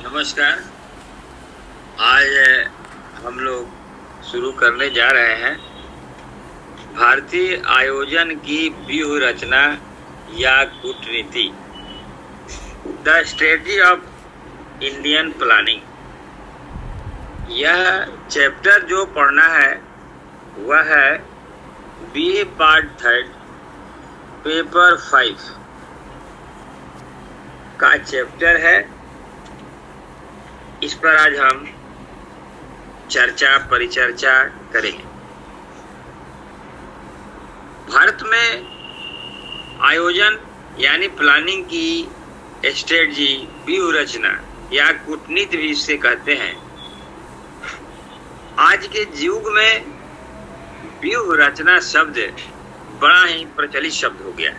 नमस्कार। आज हम लोग शुरू करने जा रहे हैं भारतीय आयोजन की व्यूह रचना या कूटनीति, the strategy of Indian planning. यह चैप्टर जो पढ़ना है वह है BA पार्ट 3 पेपर 5 का चैप्टर है। इस पर आज हम परिचर्चा करेंगे। भारत में आयोजन यानी प्लानिंग की स्ट्रेटजी, व्यूह रचना या कूटनीति भी इसे कहते हैं। आज के युग में व्यूह रचना शब्द बड़ा ही प्रचलित शब्द हो गया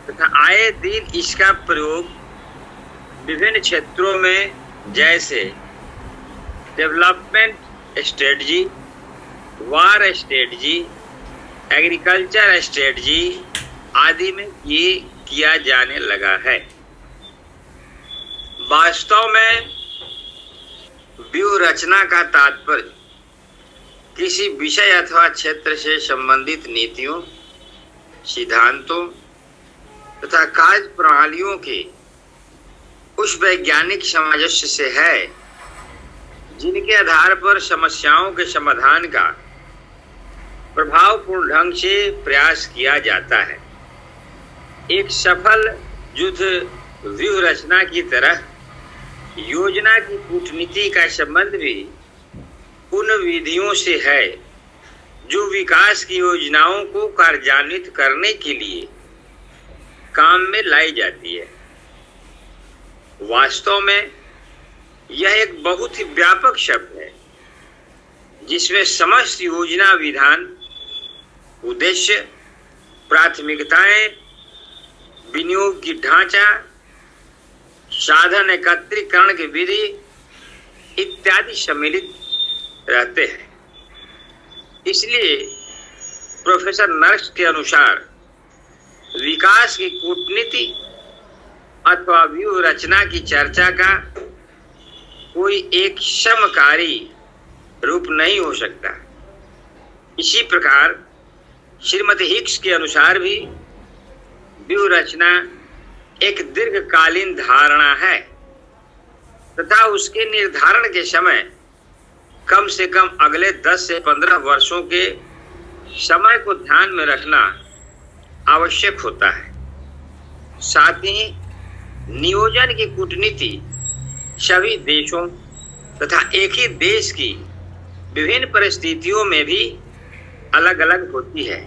तथा आए दिन इसका प्रयोग विभिन्न क्षेत्रों में जैसे डेवलपमेंट स्ट्रेटजी, वार स्ट्रेटजी, एग्रीकल्चर स्ट्रेटजी आदि में ये किया जाने लगा है। वास्तव में व्यूह रचना का तात्पर्य किसी विषय अथवा क्षेत्र से संबंधित नीतियों, सिद्धांतों तथा कार्य प्रणालियों के उस वैज्ञानिक सामंजस्य से है जिनके आधार पर समस्याओं के समाधान का प्रभावपूर्ण ढंग से प्रयास किया जाता है। एक सफल युद्ध व्यूह रचना की तरह योजना की कूटनीति का संबंध भी उन विधियों से है जो विकास की योजनाओं को कार्यान्वित करने के लिए काम में लाई जाती है। वास्तव में यह एक बहुत ही व्यापक शब्द है जिसमें समस्त योजना विधान, उद्देश्य, प्राथमिकताएं, विनियोग की ढांचा, साधन एकत्रीकरण की विधि इत्यादि सम्मिलित रहते हैं। इसलिए प्रोफेसर नर्स के अनुसार विकास की कूटनीति अथवा व्यूह रचना की चर्चा का कोई एक समकारी रूप नहीं हो सकता। इसी प्रकार श्रीमती हिक्स के अनुसार भी व्यूह रचना एक दीर्घकालीन धारणा है तथा उसके निर्धारण के समय कम से कम अगले 10 से 15 वर्षों के समय को ध्यान में रखना आवश्यक होता है। साथ ही नियोजन की कूटनीति सभी देशों तथा एक ही देश की विभिन्न परिस्थितियों में भी अलग अलग होती है।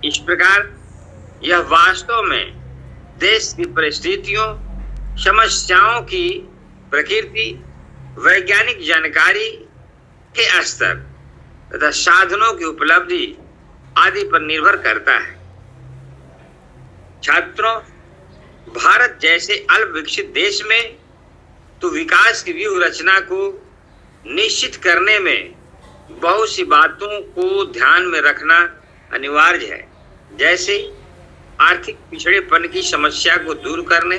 इस प्रकार यह वास्तव में देश की परिस्थितियों, समस्याओं की प्रकृति, वैज्ञानिक जानकारी के स्तर तथा साधनों की उपलब्धि आदि पर निर्भर करता है। छात्रों, भारत जैसे अल्प विकसित देश में तो विकास की व्यूह रचना को निश्चित करने में बहुत सी बातों को ध्यान में रखना अनिवार्य है, जैसे आर्थिक पिछड़ेपन की समस्या को दूर करने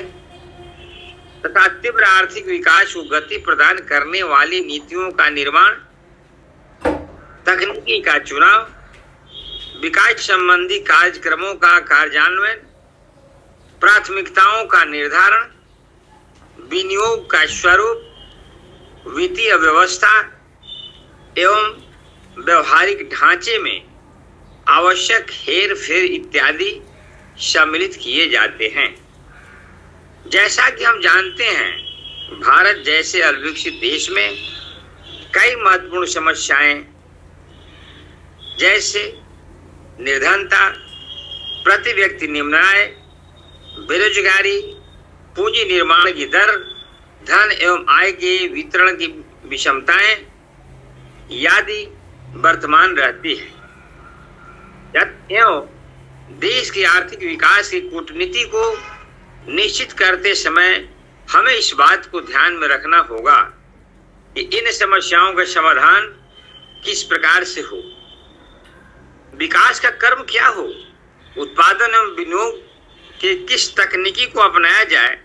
तथा तीव्र आर्थिक विकास को गति प्रदान करने वाली नीतियों का निर्माण, तकनीकी का चुनाव, विकास संबंधी कार्यक्रमों का कार्यान्वयन, प्राथमिकताओं का निर्धारण, विनियोग का स्वरूप, वित्तीय व्यवस्था एवं व्यवहारिक ढांचे में आवश्यक हेर फेर इत्यादि सम्मिलित किए जाते हैं। जैसा कि हम जानते हैं, भारत जैसे अल्पविकसित देश में कई महत्वपूर्ण समस्याएं जैसे निर्धनता, प्रति व्यक्ति निम्न आय, बेरोजगारी, पूंजी निर्माण की दर, धन एवं आय के वितरण की विषमताएं आदि वर्तमान रहती है। एवं देश की आर्थिक विकास की कूटनीति को निश्चित करते समय हमें इस बात को ध्यान में रखना होगा कि इन समस्याओं का समाधान किस प्रकार से हो, विकास का कर्म क्या हो, उत्पादन एवं विनियोग के किस तकनीकी को अपनाया जाए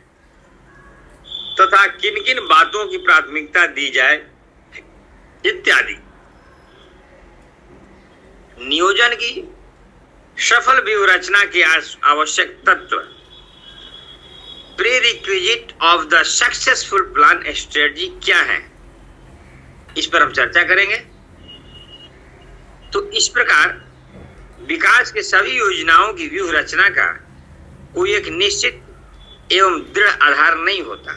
तथा किन किन बातों की प्राथमिकता दी जाए इत्यादि। नियोजन की सफल व्यूहरचना के आवश्यक तत्व, prerequisite of the successful plan strategy क्या है, इस पर हम चर्चा करेंगे। तो इस प्रकार विकास के सभी योजनाओं की व्यूह रचना का कोई एक निश्चित एवं दृढ़ आधार नहीं होता।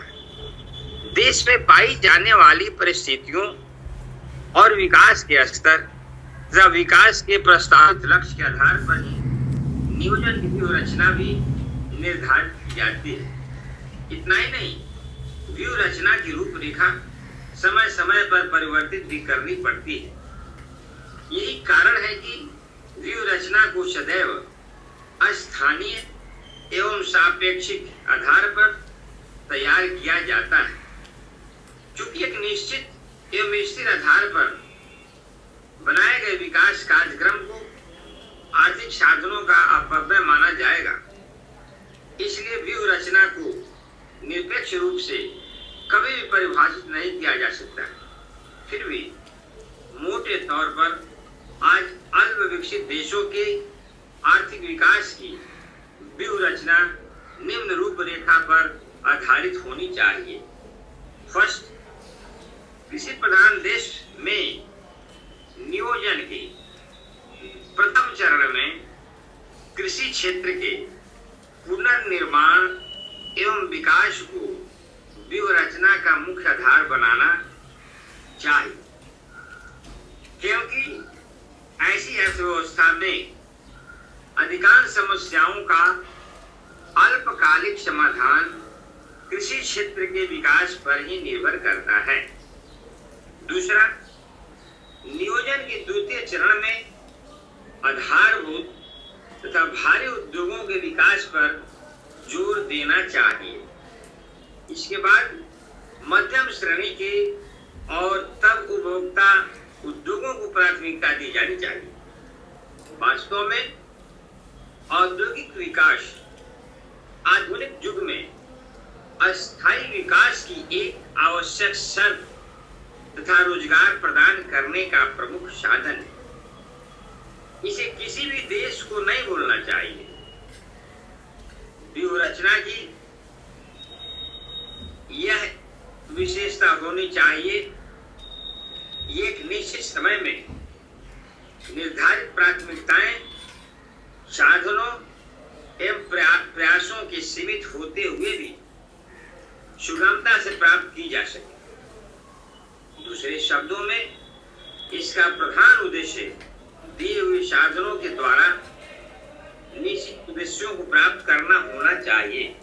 देश में पाई जाने वाली परिस्थितियों और विकास के स्तर तथा विकास के प्रस्तावित लक्ष्य के आधार पर ही नियोजन की व्यूह रचना भी निर्धारित की जाती है। इतना ही नहीं, व्यूह रचना की रूपरेखा समय समय पर परिवर्तित भी करनी पड़ती है। यही कारण है कि व्यूह रचना को सदैव अस्थानीय एवं सापेक्षिक आधार पर तैयार किया जाता है। चूंकि एक निश्चित एवं स्थिर आधार पर बनाए गए विकास कार्यक्रम को आर्थिक साधनों का अपव्यय माना जाएगा, इसलिए व्यूह रचना को निरपेक्ष रूप से कभी भी परिभाषित नहीं किया जा सकता। फिर भी मोटे तौर पर आज अल्प विकसित देशों के आर्थिक विकास की व्यूह रचना निम्न रूपरेखा पर आधारित होनी चाहिए। फर्स्ट, कृषि प्रधान देश में नियोजन के प्रथम चरण में कृषि क्षेत्र के पुनर्निर्माण एवं विकास को व्यूह रचना का मुख्य आधार बनाना चाहिए, क्योंकि ऐसी अर्थव्यवस्था में अधिकांश समस्याओं का अल्पकालिक समाधान कृषि क्षेत्र के विकास पर ही निर्भर करता है। दूसरा, नियोजन के द्वितीय चरण में आधारभूत तथा भारी उद्योगों के विकास पर जोर देना चाहिए। इसके बाद मध्यम श्रेणी के और तब उपभोक्ता उद्योगों को प्राथमिकता दी जानी चाहिए। वास्तव में औद्योगिक विकास आधुनिक युग में अस्थायी विकास की एक आवश्यक शर्त तथा रोजगार प्रदान करने का प्रमुख साधन है। इसे किसी भी देश को नहीं भूलना चाहिए। व्यूह रचना की यह विशेषता होनी चाहिए, एक निश्चित समय में निर्धारित प्राथमिकताएं साधनों एवं प्रयासों के सीमित होते हुए भी सुगमता से प्राप्त की जा सके। दूसरे शब्दों में, इसका प्रधान उद्देश्य दिए हुए साधनों के द्वारा निश्चित उद्देश्यों को प्राप्त करना होना चाहिए।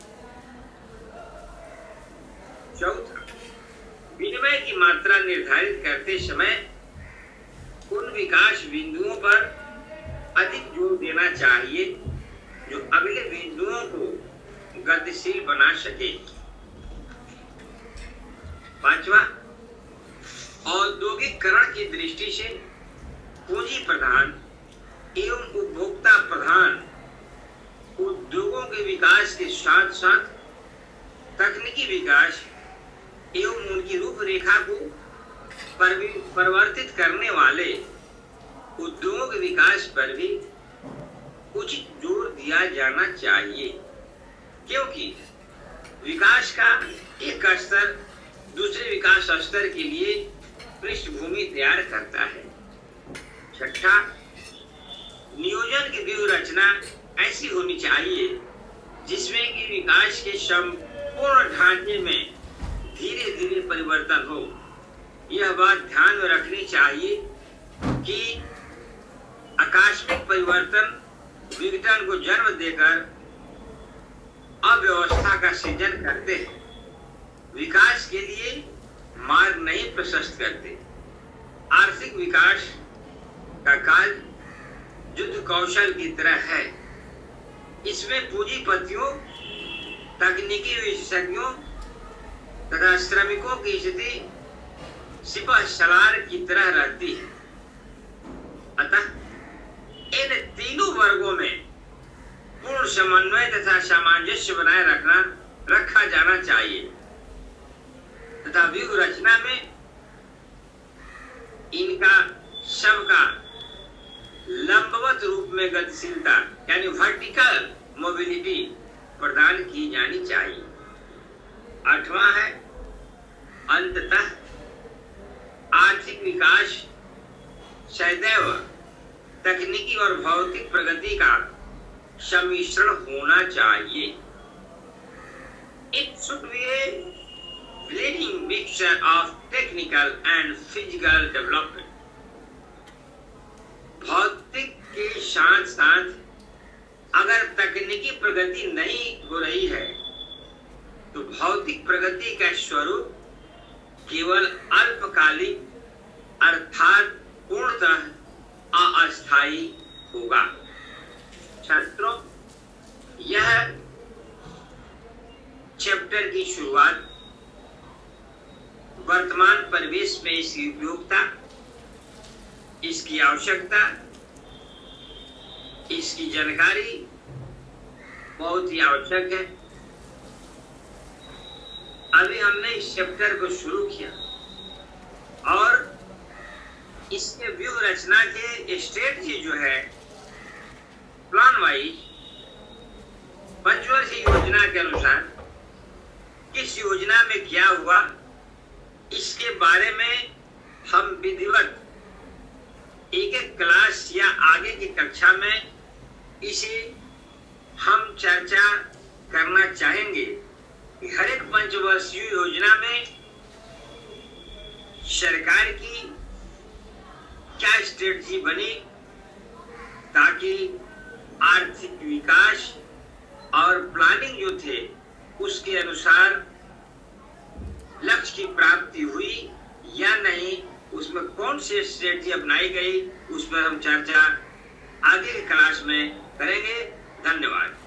चौथा, विनिमय की मात्रा निर्धारित करते समय उन विकास बिंदुओं पर अधिक जोर देना चाहिए जो अगले बिंदुओं को गतिशील बना सके। पांचवा, औद्योगिकरण की दृष्टि से पूंजी प्रधान एवं उपभोक्ता प्रधान उद्योगों के विकास के साथ साथ तकनीकी विकास एवं उनकी रूपरेखा को परिवर्तित करने वाले उद्योगों के विकास पर भी उचित जोर दिया जाना चाहिए, क्योंकि विकास का एक स्तर दूसरे विकास स्तर के लिए पृष्ठभूमि तैयार करता है। छठा, नियोजन की व्यूह रचना ऐसी होनी चाहिए जिसमें कि विकास के संपूर्ण ढांचे में धीरे धीरे परिवर्तन हो। यह बात ध्यान में रखनी चाहिए कि आकस्मिक परिवर्तन विघटन को जन्म देकर अव्यवस्था का सृजन करते हैं, विकास के लिए मार्ग नहीं प्रशस्त करते। आर्थिक विकास का काल युद्ध कौशल की तरह है। इसमें पूंजीपतियों, तकनीकी विशेषज्ञों तथा श्रमिकों की स्थिति सिपह सलार की तरह रहती है। अतः इन तीनों वर्गों में पूर्ण समन्वय तथा सामंजस्य बनाए रखा जाना चाहिए। तथा व्यूह रचना में इनका सबका लंबवत रूप में गतिशीलता यानी वर्टिकल मोबिलिटी प्रदान की जानी चाहिए। 8वां है अंततः आर्थिक विकास सदैव तकनीकी और भौतिक प्रगति का सम्मिश्रण होना चाहिए। It should be a blending mixture of technical and physical development. भौतिक के साथ साथ अगर तकनीकी प्रगति नहीं हो रही है तो भौतिक प्रगति का स्वरूप केवल अल्पकालिक अर्थात पूर्णतः अस्थायी होगा। छात्रों, यह चैप्टर की शुरुआत वर्तमान परिवेश में इसकी उपयोगिता, इसकी आवश्यकता, इसकी जानकारी बहुत ही आवश्यक है। अभी हमने इस चैप्टर को शुरू किया और इसके व्यूह रचना के स्ट्रेटजी जो है प्लान वाइज पंचवर्षीय योजना के अनुसार किस योजना में क्या हुआ इसके बारे में हम विधिवत एक एक क्लास या आगे की कक्षा में इसे हम चर्चा करना चाहेंगे कि हर एक पंचवर्षीय योजना में सरकार की क्या स्ट्रेटजी बनी ताकि आर्थिक विकास और प्लानिंग जो थे उसके अनुसार लक्ष्य की प्राप्ति हुई या नहीं, उसमें कौन सी स्ट्रेटजी अपनाई गई, उस पर हम चर्चा आगे की क्लास में करेंगे। धन्यवाद।